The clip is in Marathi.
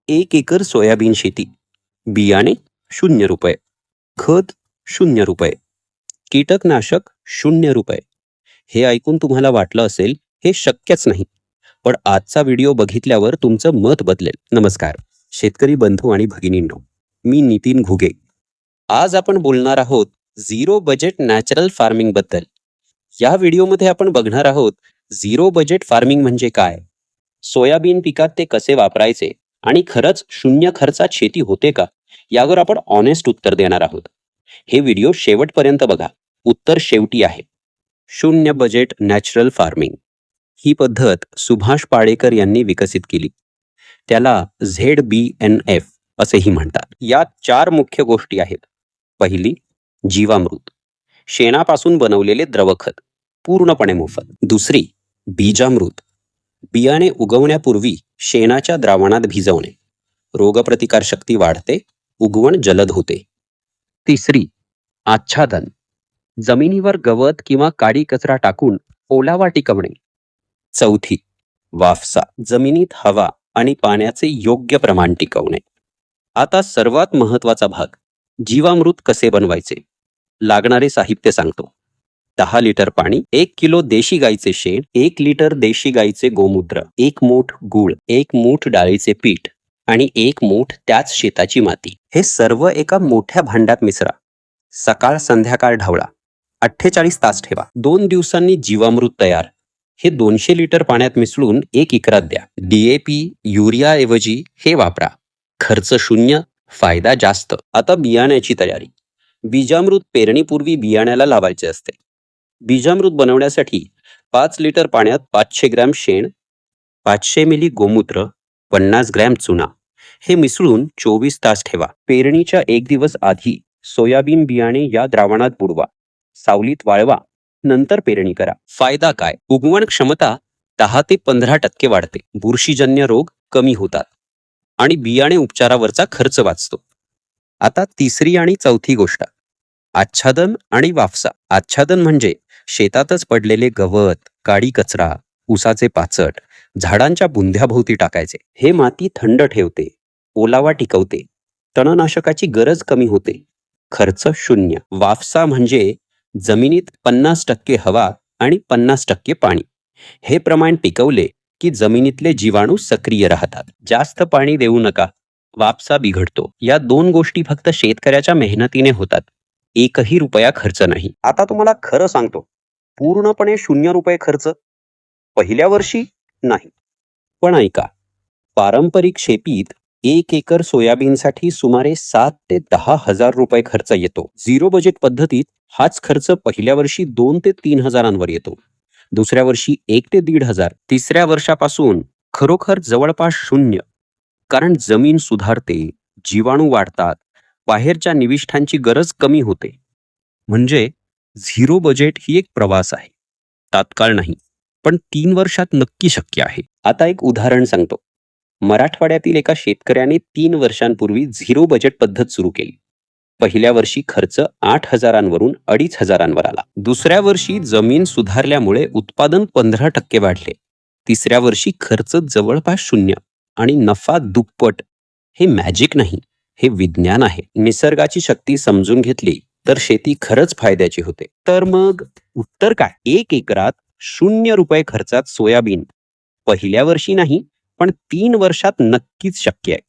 एक एकर सोयाबीन शेती, बियाणे ₹0, खत ₹0, कीटकनाशक ₹0. हे ऐकून तुम्हाला वाटलं असेल हे शक्यच नाही, पण आजचा व्हिडिओ बघितल्यावर तुमचं मत बदलेल. नमस्कार शेतकरी बंधू आणि भगिनींनो, मी नितीन घुगे. आज आपण बोलणार आहोत झिरो बजेट नॅचरल फार्मिंग बद्दल. या व्हिडिओमध्ये आपण बघणार आहोत झिरो बजेट फार्मिंग म्हणजे काय, सोयाबीन पिकात ते कसे वापरायचे आणि खरंच शून्य खर्चात शेती होते का, यावर आपण ऑनेस्ट उत्तर देणार आहोत. हे व्हिडिओ शेवटपर्यंत बघा, उत्तर शेवटी आहे. शून्य बजेट नॅचरल फार्मिंग ही पद्धत सुभाष पाडेकर यांनी विकसित केली. त्याला ZBNF असेही म्हणतात. यात 4 मुख्य गोष्टी आहेत. पहिली, जीवामृत, शेणापासून बनवलेले द्रवखत, पूर्णपणे मोफत. दुसरी, बीजामृत, बियाणे उगवण्यापूर्वी शेणाच्या द्रावणात भिजवणे, रोगप्रतिकार शक्ती वाढते, उगवण जलद होते. तिसरी, आच्छादन, जमिनीवर गवत किंवा काडी कचरा टाकून ओलावा टिकवणे. चौथी, वाफसा, जमिनीत हवा आणि पाण्याचे योग्य प्रमाण टिकवणे. आता सर्वात महत्वाचा भाग, जीवामृत कसे बनवायचे. लागणारे साहित्य सांगतो. 10 लिटर पाणी, 1 किलो देशी गाईचे शेण, 1 लिटर देशी गाईचे गोमूत्र, 1 मूठ गूळ, 1 मूठ डाळीचे पीठ आणि 1 मूठ त्याच शेताची माती. हे सर्व एका मोठ्या भांड्यात मिसळा. सकाळ संध्याकाळ ढवळा. 48 तास ठेवा. 2 दिवसांनी जीवामृत तयार. हे 200 लिटर पाण्यात मिसळून 1 एकरात द्या. DAP, युरिया ऐवजी हे वापरा. खर्च शून्य, फायदा जास्त. आता बियाण्याची तयारी. बीजामृत पेरणीपूर्वी बियाण्याला लावायचे असते. बीजामृत बनवण्यासाठी 5 लिटर पाण्यात 500 ग्रॅम शेण, 500 मिली गोमूत्र, 50 ग्रॅम चुना हे मिसळून 24 तास ठेवा. पेरणीच्या 1 दिवस आधी सोयाबीन बियाणे या द्रावणात बुडवा. सावलीत वाळवा, नंतर पेरणी करा. फायदा काय, उगवण क्षमता 10 ते 15% वाढते, बुरशीजन्य रोग कमी होतात आणि बियाणे उपचारावरचा खर्च वाचतो. आता तिसरी आणि चौथी गोष्ट, आच्छादन आणि वाफसा. आच्छादन म्हणजे शेतातच पडलेले गवत, काडी कचरा, ऊसाचे पाचट, झाडांच्या बुंध्याभोवती टाकायचे. हे माती थंड ठेवते, ओलावा टिकवते, तणनाशकाची गरज कमी होते, खर्च शून्य. वाफसा म्हणजे जमिनीत 50% हवा आणि 50% पाणी. हे प्रमाण टिकवले की जमिनीतले जीवाणू सक्रिय राहतात. जास्त पाणी देऊ नका, वापसा बिघडतो. या 2 गोष्टी फक्त शेतकऱ्याच्या मेहनतीने होतात. 1ही रुपया खर्च नाही. आता तुम्हाला खरं सांगतो, पूर्णपणे ₹0 खर्च पहिल्या वर्षी नाही. पण ऐका, पारंपरिक शेतीत 1 एकर सोयाबीनसाठी सुमारे 7 ते 10 हजार रुपये खर्च येतो. झिरो बजेट पद्धतीत हाच खर्च पहिल्या वर्षी 2 ते 3 हजारांवर येतो, दुसऱ्या वर्षी 1 ते 1.5 हजार, तिसऱ्या वर्षापासून खरोखर जवळपास शून्य. कारण जमीन सुधारते, जीवाणू वाढतात, बाहेरच्या निविष्ठांची गरज कमी होते. म्हणजे झिरो बजेट ही एक प्रवास आहे, तात्काळ नाही, पण 3 वर्षात नक्की शक्य आहे. आता एक उदाहरण सांगतो. मराठवाड्यातील एका शेतकऱ्याने 3 वर्षांपूर्वी झिरो बजेट पद्धत सुरू केली. पहिल्या वर्षी खर्च 8 हजारांवरून 2.5 हजारांवर आला. दुसऱ्या वर्षी जमीन सुधारल्यामुळे उत्पादन 15% वाढले. तिसऱ्या वर्षी खर्च जवळपास शून्य आणि नफा दुप्पट. हे मॅजिक नाही, हे विज्ञान आहे. निसर्गाची शक्ती समजून घेतली तर शेती खरंच फायद्याची होते. तर मग उत्तर काय, 1 एकरात ₹0 खर्चात सोयाबीन पहिल्या वर्षी नाही, पण 3 वर्षात नक्कीच शक्य आहे.